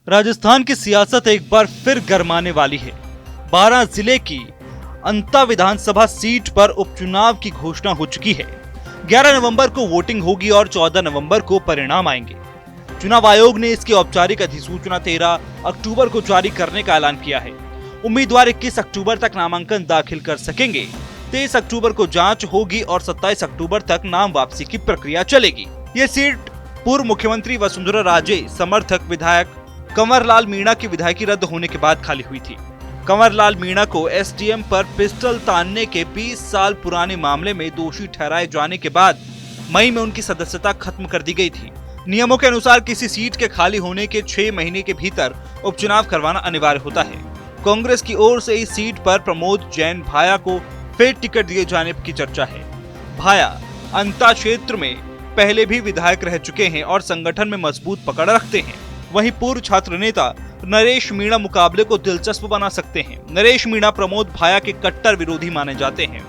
राजस्थान की सियासत एक बार फिर गरमाने वाली है। 12 जिले की अंता विधानसभा सीट पर उपचुनाव की घोषणा हो चुकी है। 11 नवंबर को वोटिंग होगी और 14 नवंबर को परिणाम आएंगे। चुनाव आयोग ने इसकी औपचारिक अधिसूचना 13 अक्टूबर को जारी करने का ऐलान किया है। उम्मीदवार 21 अक्टूबर तक नामांकन दाखिल कर सकेंगे। 23 अक्टूबर को जांच होगी और 27 अक्टूबर तक नाम वापसी की प्रक्रिया चलेगी। ये सीट पूर्व मुख्यमंत्री वसुंधरा राजे समर्थक विधायक कंवरलाल मीणा की विधायकी रद्द होने के बाद खाली हुई थी। कंवरलाल मीणा को एसडीएम पर पिस्टल तानने के 20 साल पुराने मामले में दोषी ठहराए जाने के बाद मई में उनकी सदस्यता खत्म कर दी गई थी। नियमों के अनुसार किसी सीट के खाली होने के 6 महीने के भीतर उपचुनाव करवाना अनिवार्य होता है। कांग्रेस की ओर से इस सीट पर प्रमोद जैन भाया को फिर टिकट दिए जाने की चर्चा है। भाया अंता क्षेत्र में पहले भी विधायक रह चुके हैं और संगठन में मजबूत पकड़ रखते हैं। वहीं पूर्व छात्र नेता नरेश मीणा मुकाबले को दिलचस्प बना सकते हैं। नरेश मीणा प्रमोद भाया के कट्टर विरोधी माने जाते हैं।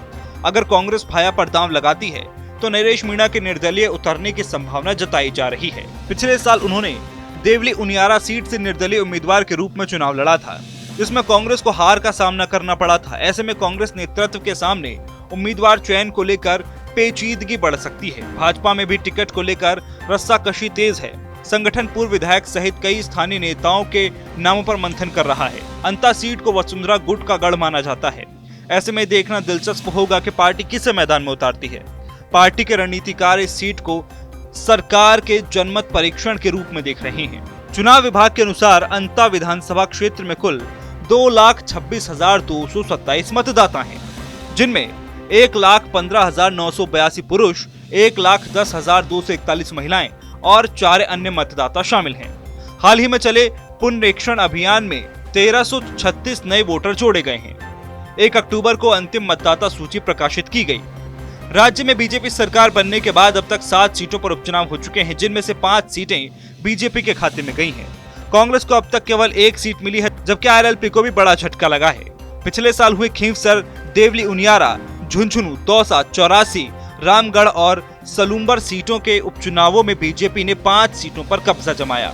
अगर कांग्रेस भाया पर दांव लगाती है तो नरेश मीणा के निर्दलीय उतरने की संभावना जताई जा रही है। पिछले साल उन्होंने देवली उनियारा सीट से निर्दलीय उम्मीदवार के रूप में चुनाव लड़ा था, जिसमें कांग्रेस को हार का सामना करना पड़ा था। ऐसे में कांग्रेस नेतृत्व के सामने उम्मीदवार चयन को लेकर पेचीदगी बढ़ सकती है। भाजपा में भी टिकट को लेकर रस्साकशी तेज है। संगठन पूर्व विधायक सहित कई स्थानीय नेताओं के नामों पर मंथन कर रहा है। अंता सीट को वसुंधरा गुट का गढ़ माना जाता है। ऐसे में देखना दिलचस्प होगा कि पार्टी किसे मैदान में उतारती है। पार्टी के रणनीतिकार इस सीट को सरकार के जनमत परीक्षण के रूप में देख रहे हैं। चुनाव विभाग के अनुसार अंता विधानसभा क्षेत्र में कुल 2,26,227 मतदाता हैं, जिनमें 1,15,982 पुरुष, 1,10,241 महिलाएं और 4 अन्य मतदाता शामिल हैं। हाल ही में चले पुनरीक्षण अभियान में 1336 नए वोटर जोड़े गए हैं। 1 अक्टूबर को अंतिम मतदाता सूची प्रकाशित की गई। राज्य में बीजेपी सरकार बनने के बाद अब तक 7 सीटों पर उपचुनाव हो चुके हैं, जिनमें से 5 सीटें बीजेपी के खाते में गई हैं। कांग्रेस को अब तक केवल 1 सीट मिली है, जबकि आरएलपी को भी बड़ा झटका लगा है। पिछले साल हुए खींवसर, देवली उनियारा, झुंझुनू, दौसा, चौरासी, रामगढ़ और सलूम्बर सीटों के उपचुनावों में बीजेपी ने 5 सीटों पर कब्जा जमाया।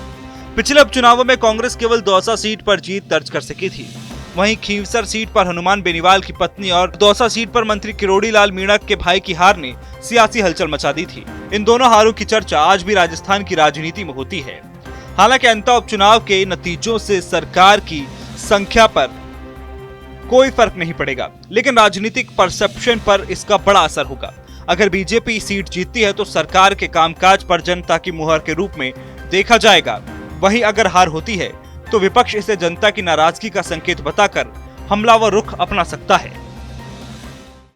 पिछले उपचुनावों में कांग्रेस केवल दौसा सीट पर जीत दर्ज कर सकी थी। वहीं खींवसर सीट पर हनुमान बेनीवाल की पत्नी और दौसा सीट पर मंत्री किरोड़ी लाल मीणा के भाई की हार ने सियासी हलचल मचा दी थी। इन दोनों हारों की चर्चा आज भी राजस्थान की राजनीति में होती है। हालांकि अंता उपचुनाव के नतीजों से सरकार की संख्या पर कोई फर्क नहीं पड़ेगा, लेकिन राजनीतिक परसेप्शन पर इसका बड़ा असर होगा। अगर बीजेपी सीट जीतती है तो सरकार के कामकाज पर जनता की मुहर के रूप में देखा जाएगा। वहीं अगर हार होती है तो विपक्ष इसे जनता की नाराजगी का संकेत बताकर हमलावर रुख अपना सकता है।